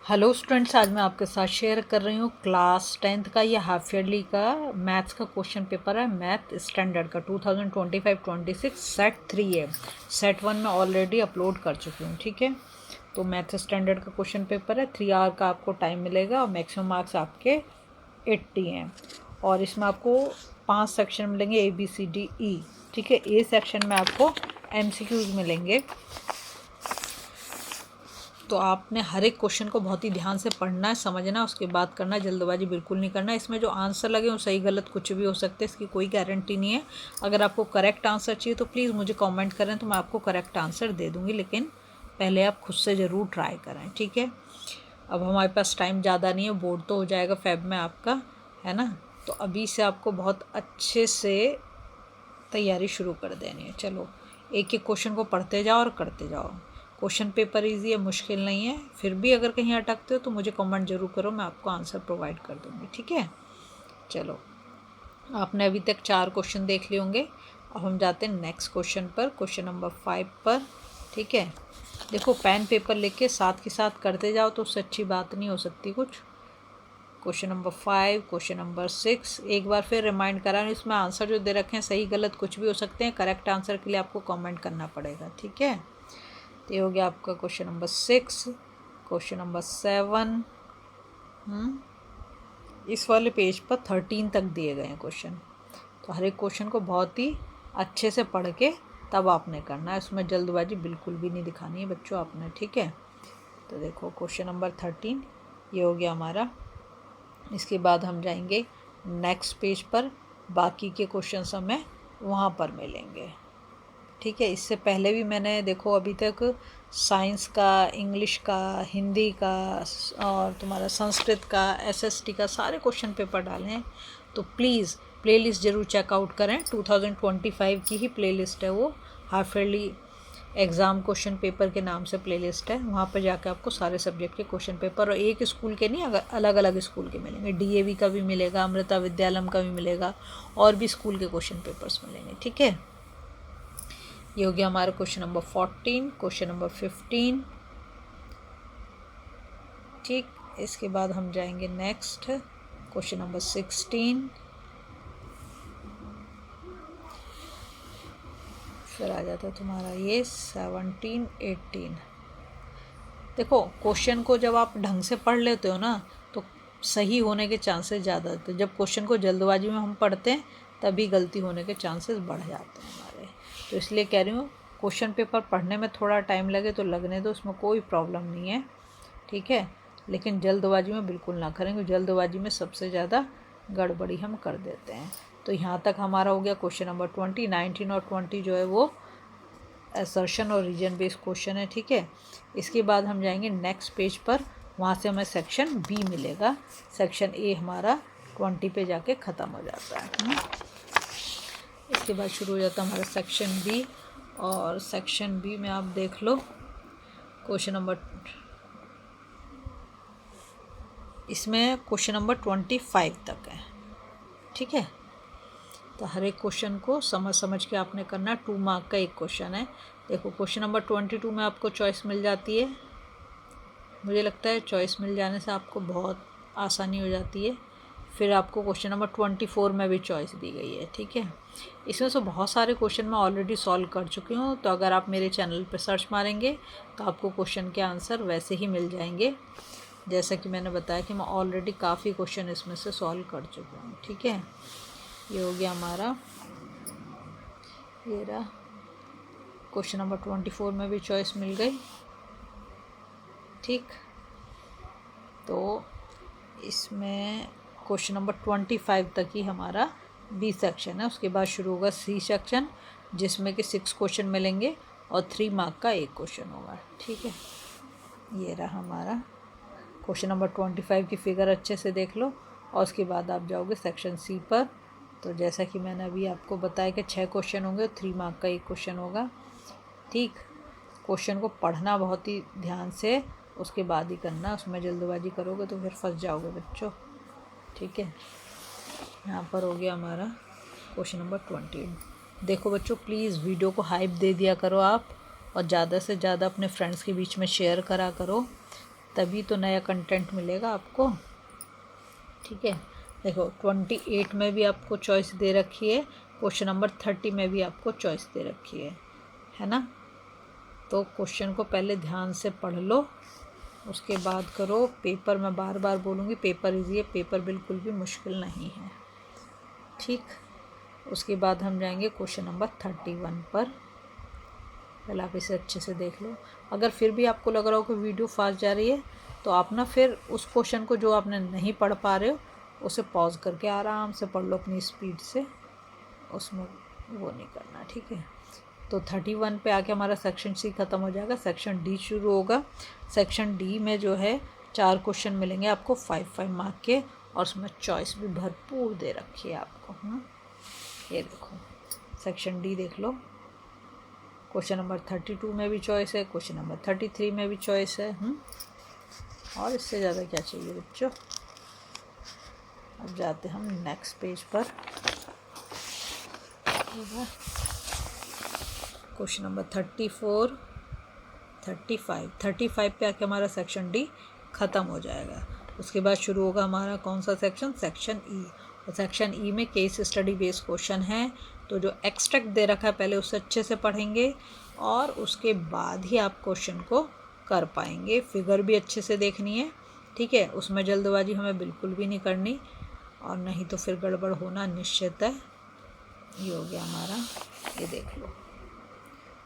Hello students, आज मैं आपके साथ शेयर कर रही हूँ क्लास 10th का ये हाफ ईयरली का मैथ्स का क्वेश्चन पेपर है। मैथ स्टैंडर्ड का 2025-26 सेट 3 है। सेट 1 में ऑलरेडी अपलोड कर चुकी हूँ। ठीक है, तो मैथ स्टैंडर्ड का क्वेश्चन पेपर है। 3 आवर का आपको टाइम मिलेगा और मैक्सिमम मार्क्स आपके 80 हैं। और इसमें आपको 5 सेक्शन मिलेंगे, ABCDE। ठीक है, ए सेक्शन में आपको MCQs मिलेंगे। तो आपने हर एक क्वेश्चन को बहुत ही ध्यान से पढ़ना है, समझना है, उसके बाद करना है। जल्दबाजी बिल्कुल नहीं करना है। इसमें जो आंसर लगे वो सही गलत कुछ भी हो सकते हैं, इसकी कोई गारंटी नहीं है। अगर आपको करेक्ट आंसर चाहिए तो प्लीज़ मुझे कमेंट करें, तो मैं आपको करेक्ट आंसर दे दूँगी, लेकिन पहले आप खुद से ज़रूर ट्राई करें। ठीक है, अब हमारे पास टाइम ज़्यादा नहीं है, बोर्ड तो हो जाएगा फेब में आपका, है ना। तो अभी से आपको बहुत अच्छे से तैयारी शुरू कर देनी है। चलो, एक एक क्वेश्चन को पढ़ते जाओ और करते जाओ। क्वेश्चन पेपर इजी है, मुश्किल नहीं है। फिर भी अगर कहीं अटकते हो तो मुझे कमेंट जरूर करो, मैं आपको आंसर प्रोवाइड कर दूँगी। ठीक है, चलो, आपने अभी तक 4 क्वेश्चन देख लिए होंगे। अब हम जाते हैं नेक्स्ट क्वेश्चन पर, क्वेश्चन नंबर 5 पर। ठीक है, देखो, पेन पेपर लेके साथ के साथ करते जाओ तो उससे अच्छी बात नहीं हो सकती कुछ। क्वेश्चन नंबर 5, क्वेश्चन नंबर 6, एक बार फिर रिमाइंड करा, इसमें आंसर जो दे रखे हैं सही गलत कुछ भी हो सकते हैं। करेक्ट आंसर के लिए आपको कमेंट करना पड़ेगा। ठीक है, तो ये हो गया आपका क्वेश्चन नंबर 6। क्वेश्चन नंबर 7, इस वाले पेज पर 13 तक दिए गए हैं क्वेश्चन। तो हर एक क्वेश्चन को बहुत ही अच्छे से पढ़ के तब आपने करना है, उसमें जल्दबाजी बिल्कुल भी नहीं दिखानी है बच्चों आपने। ठीक है, तो देखो क्वेश्चन नंबर 13 ये हो गया हमारा। इसके बाद हम जाएंगे नेक्स्ट पेज पर, बाकी के क्वेश्चन हमें वहाँ पर मिलेंगे। ठीक है, इससे पहले भी मैंने देखो अभी तक साइंस का, इंग्लिश का, हिंदी का और तुम्हारा संस्कृत का, SST का सारे क्वेश्चन पेपर डाले हैं। तो प्लीज़ प्लेलिस्ट ज़रूर चेकआउट करें। 2025 की ही प्लेलिस्ट है वो, half yearly exam question paper के नाम से प्लेलिस्ट है। वहाँ पर जाकर आपको सारे सब्जेक्ट के क्वेश्चन पेपर, और एक स्कूल के नहीं, अगर अलग अलग स्कूल के मिलेंगे। DAV का भी मिलेगा, अमृता विद्यालम का भी मिलेगा, और भी स्कूल के क्वेश्चन पेपर्स मिलेंगे। ठीक है, ये हो गया हमारा क्वेश्चन नंबर 14, क्वेश्चन नंबर 15। ठीक, इसके बाद हम जाएंगे नेक्स्ट क्वेश्चन नंबर 16, फिर आ जाता है तुम्हारा ये 17, 18। देखो, क्वेश्चन को जब आप ढंग से पढ़ लेते हो ना तो सही होने के चांसेस ज़्यादा होते हैं। जब क्वेश्चन को जल्दबाजी में हम पढ़ते हैं तभी गलती होने के चांसेस बढ़ जाते हैं हमारे। तो इसलिए कह रही हूँ, क्वेश्चन पेपर पढ़ने में थोड़ा टाइम लगे तो लगने दो, उसमें कोई प्रॉब्लम नहीं है। ठीक है, लेकिन जल्दबाजी में बिल्कुल ना करें, क्योंकि जल्दबाजी में सबसे ज़्यादा गड़बड़ी हम कर देते हैं। तो यहाँ तक हमारा हो गया क्वेश्चन नंबर 20। 19 और 20 जो है वो असर्शन और रीजन बेस्ड क्वेश्चन है। ठीक है, इसके बाद हम जाएंगे नेक्स्ट पेज पर, वहाँ से हमें सेक्शन B मिलेगा। सेक्शन A हमारा 20 पे जाके ख़त्म हो जाता है। इसके बाद शुरू हो जाता है हमारा सेक्शन B, और सेक्शन B में आप देख लो क्वेश्चन नंबर, इसमें क्वेश्चन नंबर 25 तक है। ठीक है, तो हर एक क्वेश्चन को समझ समझ के आपने करना है। 2 मार्क का एक क्वेश्चन है। देखो, क्वेश्चन नंबर 22 में आपको चॉइस मिल जाती है। मुझे लगता है चॉइस मिल जाने से आपको बहुत आसानी हो जाती है। फिर आपको क्वेश्चन नंबर 24 में भी चॉइस दी गई है। ठीक है, इसमें से बहुत सारे क्वेश्चन मैं ऑलरेडी सॉल्व कर चुकी हूँ। तो अगर आप मेरे चैनल पर सर्च मारेंगे तो आपको क्वेश्चन के आंसर वैसे ही मिल जाएंगे, जैसा कि मैंने बताया कि मैं ऑलरेडी काफ़ी क्वेश्चन इसमें से सॉल्व कर चुकी हूँ। ठीक है, ये हो गया हमारा, ये रहा क्वेश्चन नंबर 24 में भी चॉइस मिल गई। ठीक, तो इसमें क्वेश्चन नंबर 25 तक ही हमारा B सेक्शन है। उसके बाद शुरू होगा C सेक्शन, जिसमें कि 6 क्वेश्चन मिलेंगे और 3 मार्क का एक क्वेश्चन होगा। ठीक है, ये रहा हमारा क्वेश्चन नंबर 25 की फिगर अच्छे से देख लो, और उसके बाद आप जाओगे सेक्शन C पर। तो जैसा कि मैंने अभी आपको बताया कि 6 क्वेश्चन होंगे, 3 मार्क का एक क्वेश्चन होगा। ठीक, क्वेश्चन को पढ़ना बहुत ही ध्यान से, उसके बाद ही करना। उसमें जल्दबाजी करोगे तो फिर फंस जाओगे बच्चों। ठीक है, यहाँ पर हो गया हमारा क्वेश्चन नंबर 20। देखो बच्चों, प्लीज़ वीडियो को हाइप दे दिया करो आप, और ज़्यादा से ज़्यादा अपने फ्रेंड्स के बीच में शेयर करा करो, तभी तो नया कंटेंट मिलेगा आपको। ठीक है, देखो 28 में भी आपको चॉइस दे रखी है, क्वेश्चन नंबर 30 में भी आपको चॉइस दे रखी है ना। तो क्वेश्चन को पहले ध्यान से पढ़ लो, उसके बाद करो। पेपर मैं बार बार बोलूँगी, पेपर इजी है, पेपर बिल्कुल भी मुश्किल नहीं है। ठीक, उसके बाद हम जाएंगे क्वेश्चन नंबर 31 पर। पहले आप इसे अच्छे से देख लो। अगर फिर भी आपको लग रहा हो कि वीडियो फास्ट जा रही है तो आप ना फिर उस क्वेश्चन को जो आपने नहीं पढ़ पा रहे हो उसे पॉज करके आराम से पढ़ लो अपनी स्पीड से, उसमें वो नहीं करना। ठीक है, तो 31 पे आके हमारा सेक्शन सी ख़त्म हो जाएगा, सेक्शन डी शुरू होगा। सेक्शन डी में जो है 4 क्वेश्चन मिलेंगे आपको 5-5 मार्क के, और उसमें चॉइस भी भरपूर दे रखी है आपको। ये देखो सेक्शन डी देख लो, क्वेश्चन नंबर 32 में भी चॉइस है, क्वेश्चन नंबर 33 में भी चॉइस है। और इससे ज़्यादा क्या चाहिए बच्चों। अब जाते हम नेक्स्ट पेज पर। क्वेश्चन नंबर 34, 35 पे आके हमारा सेक्शन डी ख़त्म हो जाएगा। उसके बाद शुरू होगा हमारा कौन सा सेक्शन, सेक्शन ई। और सेक्शन ई में केस स्टडी बेस्ड क्वेश्चन है, तो जो एक्सट्रैक्ट दे रखा है पहले उससे अच्छे से पढ़ेंगे और उसके बाद ही आप क्वेश्चन को कर पाएंगे। फिगर भी अच्छे से देखनी है। ठीक है, उसमें जल्दबाजी हमें बिल्कुल भी नहीं करनी, और नहीं तो फिर गड़बड़ होना निश्चित है। ये हो गया हमारा, ये देख लो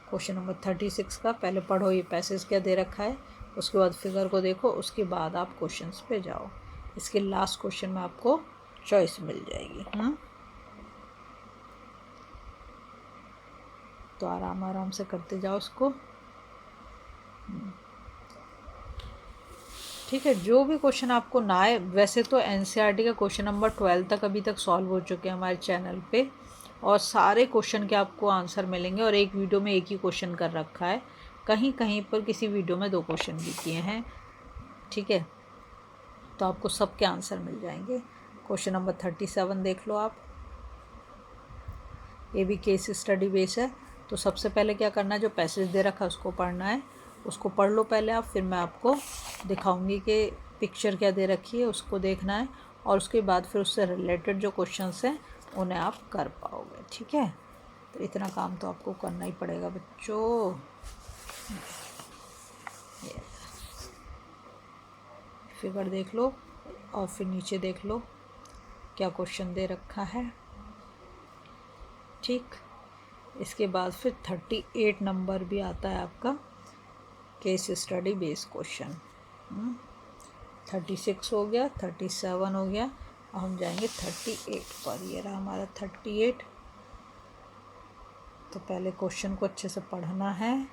क्वेश्चन नंबर 36 का। पहले पढ़ो ये पैसेज क्या दे रखा है, उसके बाद फिगर को देखो, उसके बाद आप क्वेश्चंस पे जाओ। इसके लास्ट क्वेश्चन में आपको चॉइस मिल जाएगी। तो आराम आराम से करते जाओ इसको। ठीक है, जो भी क्वेश्चन आपको ना आए, वैसे तो एनसीईआरटी का क्वेश्चन नंबर 12 तक अभी तक सॉल्व हो चुके हैं हमारे चैनल पे, और सारे क्वेश्चन के आपको आंसर मिलेंगे, और एक वीडियो में एक ही क्वेश्चन कर रखा है, कहीं कहीं पर किसी वीडियो में 2 क्वेश्चन भी किए हैं। ठीक है, तो आपको सबके आंसर मिल जाएंगे। क्वेश्चन नंबर 37 देख लो आप, ये भी केस स्टडी बेस है। तो सबसे पहले क्या करना है, जो पैसेज दे रखा है उसको पढ़ना है, उसको पढ़ लो पहले आप, फिर मैं आपको दिखाऊंगी कि पिक्चर क्या दे रखी है, उसको देखना है, और उसके बाद फिर उससे रिलेटेड जो क्वेश्चंस हैं उन्हें आप कर पाओगे। ठीक है, तो इतना काम तो आपको करना ही पड़ेगा बच्चों। फिगर देख लो और फिर नीचे देख लो क्या क्वेश्चन दे रखा है। ठीक, इसके बाद फिर 38 नंबर भी आता है आपका केस स्टडी बेस क्वेश्चन। 36 हो गया, 37 हो गया, अब हम जाएंगे 38 पर। ये रहा हमारा 38। तो पहले क्वेश्चन को अच्छे से पढ़ना है।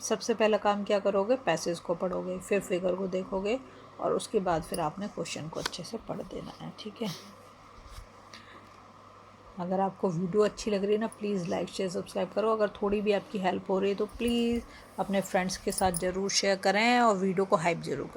सबसे पहला काम क्या करोगे, पैसेज को पढ़ोगे, फिर फिगर को देखोगे, और उसके बाद फिर आपने क्वेश्चन को अच्छे से पढ़ देना है। ठीक है, अगर आपको वीडियो अच्छी लग रही है ना, प्लीज़ लाइक शेयर सब्सक्राइब करो। अगर थोड़ी भी आपकी हेल्प हो रही है तो प्लीज़ अपने फ्रेंड्स के साथ ज़रूर शेयर करें, और वीडियो को हाइप ज़रूर करें।